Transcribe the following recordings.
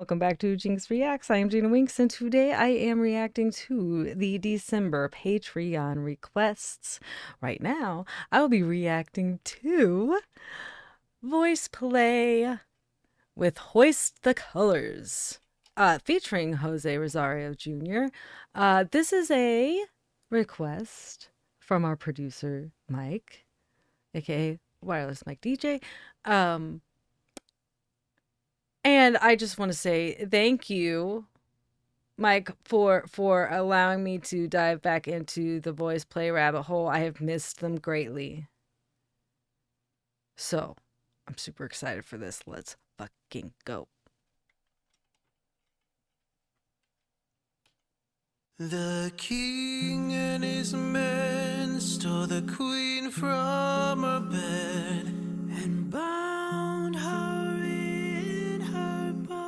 Welcome back to Jinx Reacts. I am Gina Winks, and today I am reacting to the December Patreon requests. Right now, I will be reacting to VoicePlay with Hoist the Colors, featuring Rosario Jr. This is a request from our producer, Mike, aka Wireless Mike DJ. And I just want to say thank you, Mike, for allowing me to dive back into the VoicePlay rabbit hole. I have missed them greatly. So, I'm super excited for this. Let's fucking go. The king and his men stole the queen from her bed and bound her in her bones.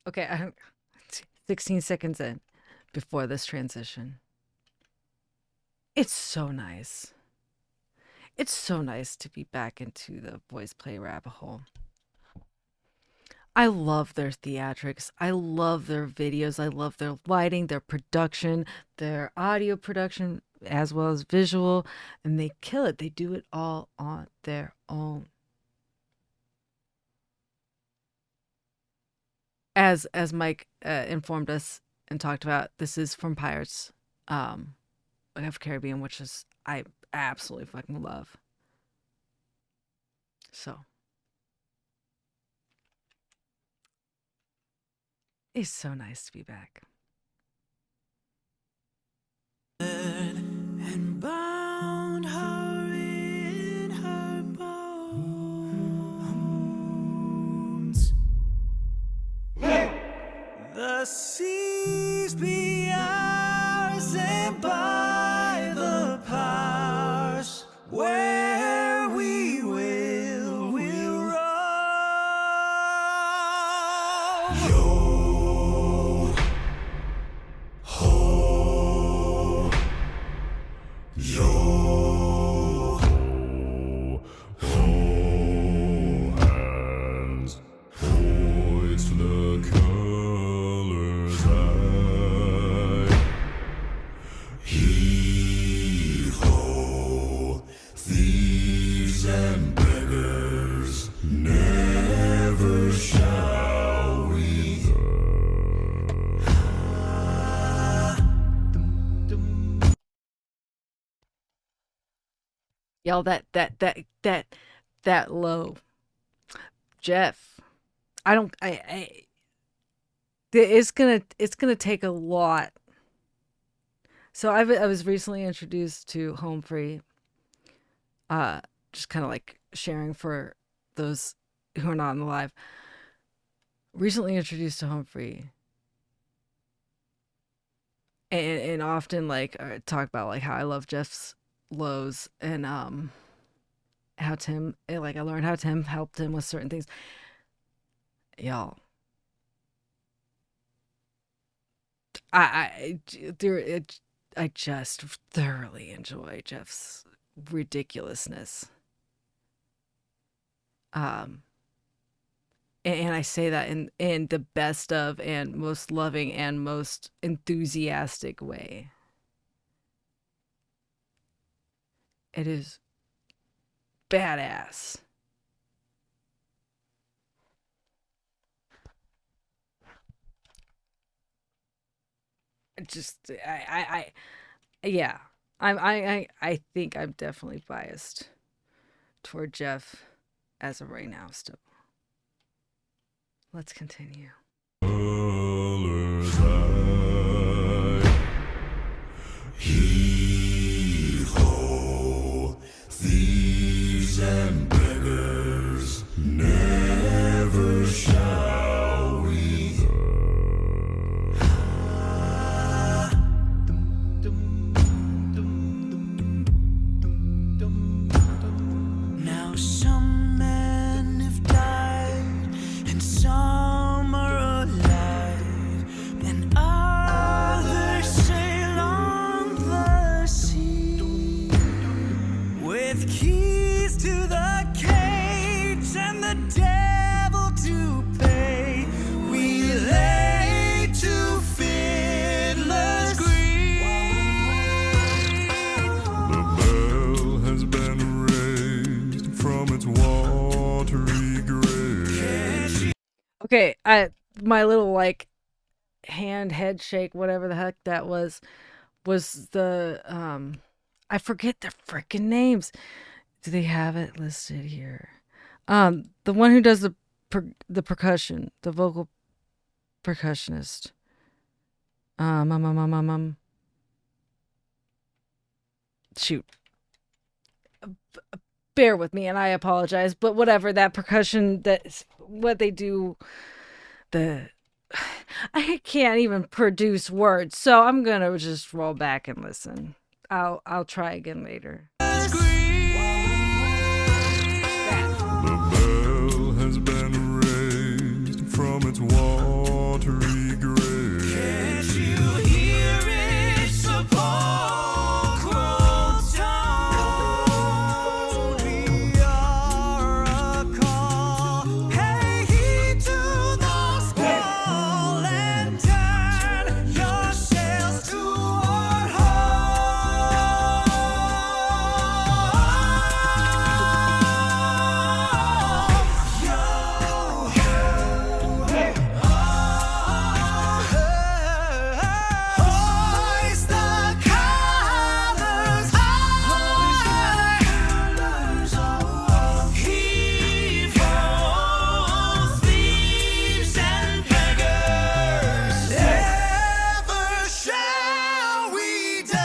Okay, I'm 16 seconds in before this transition. It's so nice. It's so nice to be back into the VoicePlay rabbit hole. I love their theatrics. I love their videos. I love their lighting, their production, their audio production, as well as visual. And they kill it. They do it all on their own. As Mike informed us and talked about, this is from Pirates of Caribbean, which is I absolutely fucking love. So it's so nice to be back. And bound her in her bones. The seas be ours, and by the powers where we will roam. Yo ho, yo ho, hands, hoist the colors high. Heave ho, thieves and beggars, never shall we. Y'all, that low, Jeff. It's gonna take a lot. So I was recently introduced to Home Free. Just kind of like sharing for those who are not in the live. Recently introduced to Home Free. And often like talk about like how I love Jeff's lows and how Tim like I learned how Tim helped him with certain things. Y'all, I just thoroughly enjoy Jeff's ridiculousness. And I say that in the best of and most loving and most enthusiastic way. It is badass. Just yeah. I think I'm definitely biased toward Jeff as of right now still. Let's continue. Colors high. Heave ho, thieves and beggars, never shall we. Now some men have died and some are alive, and Okay, my little like head shake, whatever the heck that was the I forget their freaking names. Do they have it listed here? The one who does the percussion, the vocal percussionist. Um, um, um, um, um, um. Shoot, bear with me, and I apologize, but whatever that percussion, that's what they do. The I can't even produce words, so I'm gonna just roll back and listen. I'll try again later. The bell has been raised from its watery grave. Can't you hear its sepulchral tone? We are a call. Pay heed to the call and turn your sails toward Hoist the colors high. Heave ho, thieves and beggars. Never shall we die.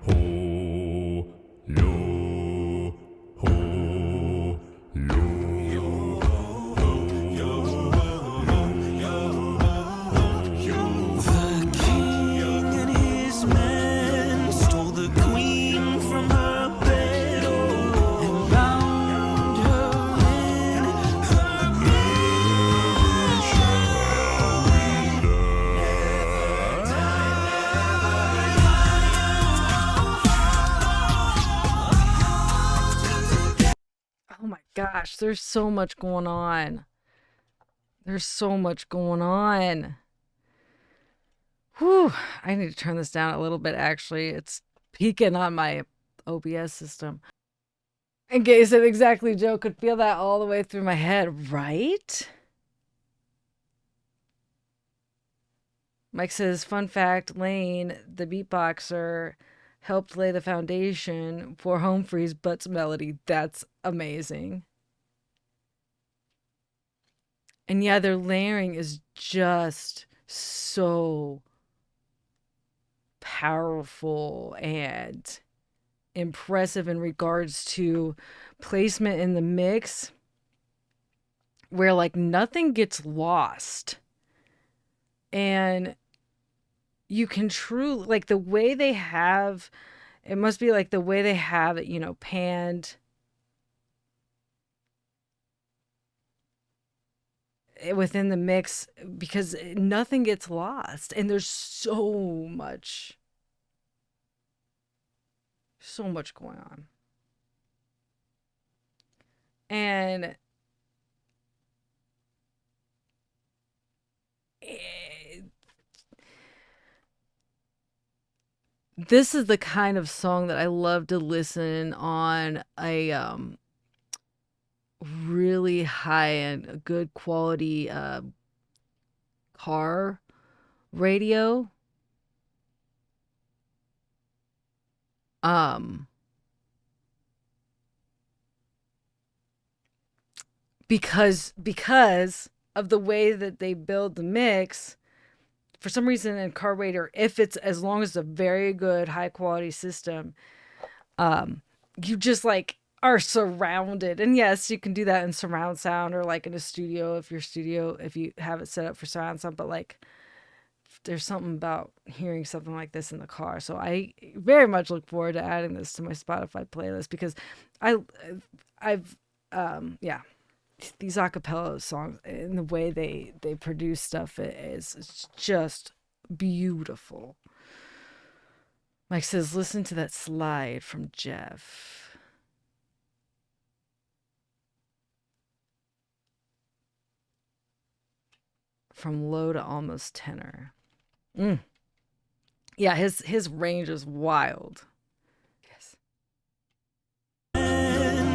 Ho, lo, ho, lo. The king and his men stole the queen from her bed, and bound her in her grave. Shall we Oh my gosh, there's so much going on. There's so much going on. Whew, I need to turn this down a little bit actually. It's peaking on my OBS system. In case it exactly Joe could feel that all the way through my head, right? Mike says, fun fact, Lane, the beatboxer, helped lay the foundation for Humphrey's Butts melody. That's amazing. And yeah, their layering is just so powerful and impressive in regards to placement in the mix, where like nothing gets lost. And you can truly, like, the way they have, it must be like the way they have it, panned within the mix, because nothing gets lost, and there's so much going on. And this is the kind of song that I love to listen on a really high-end, good quality car radio. Because of the way that they build the mix, for some reason in car radio, if it's, as long as it's a very good high quality system, you just like are surrounded. And yes, you can do that in surround sound, or like in a studio if you have it set up for surround sound, but like there's something about hearing something like this in the car. So I very much look forward to adding this to my Spotify playlist, because I've these acapella songs and the way they produce stuff is just beautiful. Mike says, listen to that slide from Jeff. From low to almost tenor. Yeah, his range is wild. Yes.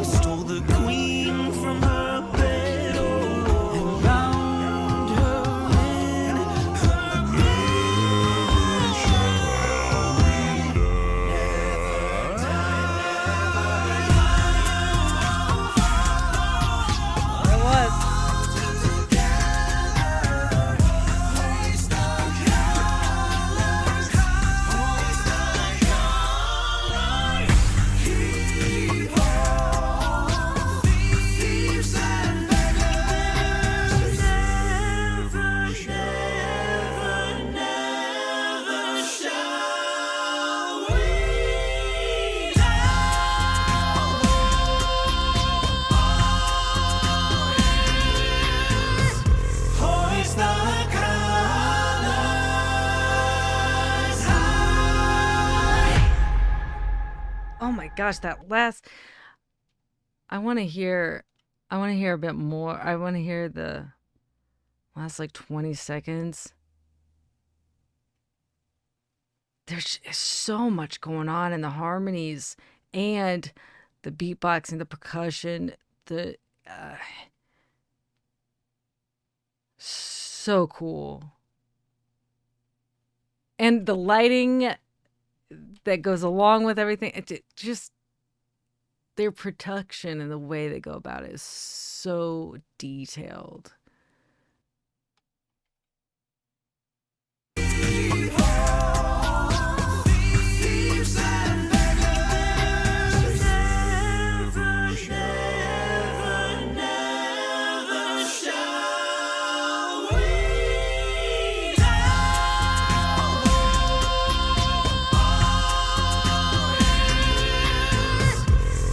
Stole the queen from her bed. gosh, that last. I want to hear. I want to hear a bit more. I want to hear the last like 20 seconds. There's just so much going on in the harmonies and the beatboxing, the percussion, the so cool. And the lighting that goes along with everything, it just their production and the way they go about it is so detailed.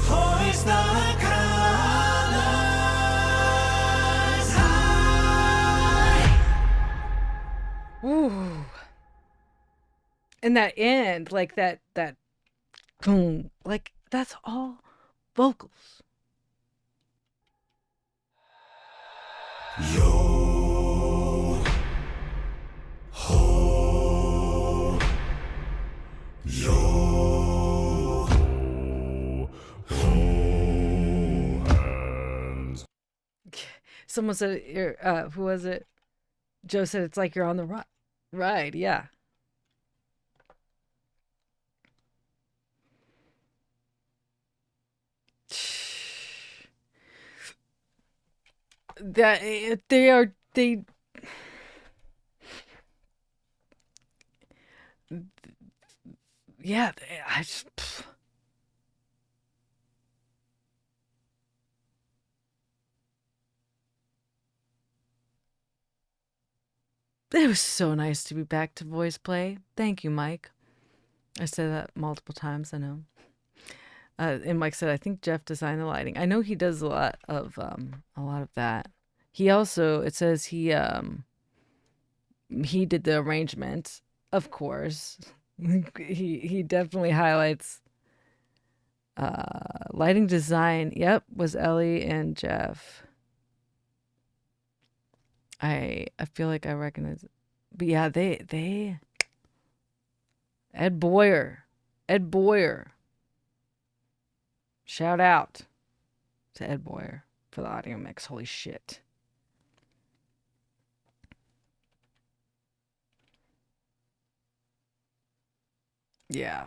Hoist the colors high. Ooh. And that end, like that boom, like that's all vocals. Yo ho, yo ho, hands. Someone said, who was it? Joe said it's like you're on the ride. Yeah. That they yeah, I just it was so nice to be back to voice play. Thank you, Mike. I said that multiple times, I know. And Mike said, I think Jeff designed the lighting. I know he does a lot of that. He also, it says he did the arrangement, of course. he definitely highlights lighting design. Yep, was Ellie and Jeff. I feel like I recognize it. But yeah, they Ed Boyer. Shout out to Ed Boyer for the audio mix. Holy shit. Yeah.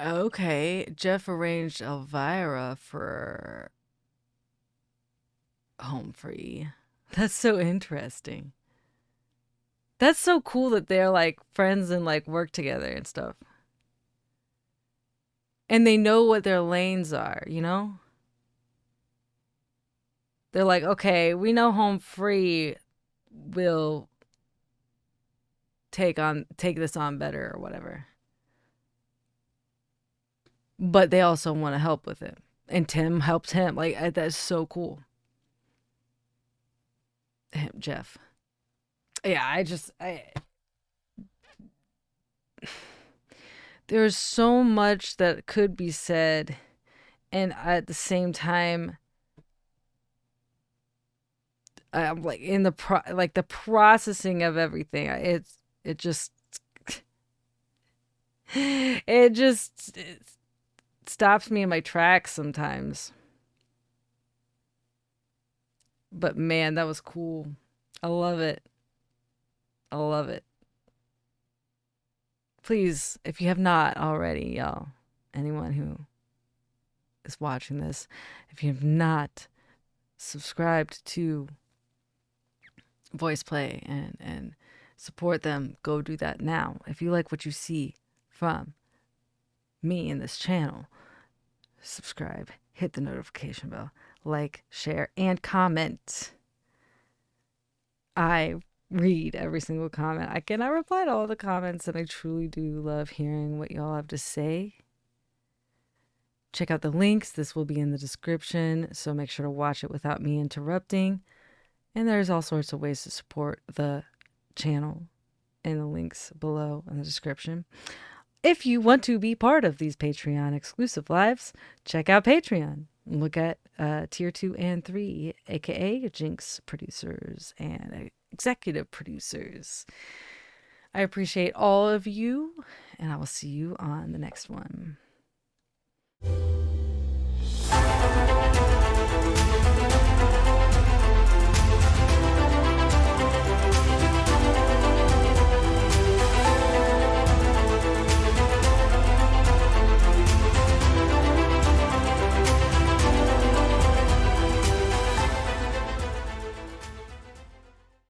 Okay. Jeff arranged Elvira for Home Free. That's so interesting. That's so cool that they're like friends and like work together and stuff. And they know what their lanes are, you know? They're like, okay, we know Home Free will take this on better or whatever. But they also want to help with it. And Tim helps him. Like, that's so cool. Jeff. Yeah, there's so much that could be said, and at the same time, I'm like in the the processing of everything. It stops me in my tracks sometimes. But man, that was cool. I love it. Please, if you have not already, y'all, anyone who is watching this, if you have not subscribed to VoicePlay and support them, go do that now. If you like what you see from me in this channel, subscribe, hit the notification bell, like, share, and comment. I read every single comment. I cannot reply to all the comments, and I truly do love hearing what y'all have to say. Check out the links. This will be in the description, so make sure to watch it without me interrupting. And there's all sorts of ways to support the channel in the links below in the description. If you want to be part of these Patreon exclusive lives, check out Patreon. Look at tier 2 and 3, aka Jinx producers and executive producers. I appreciate all of you, and I will see you on the next one.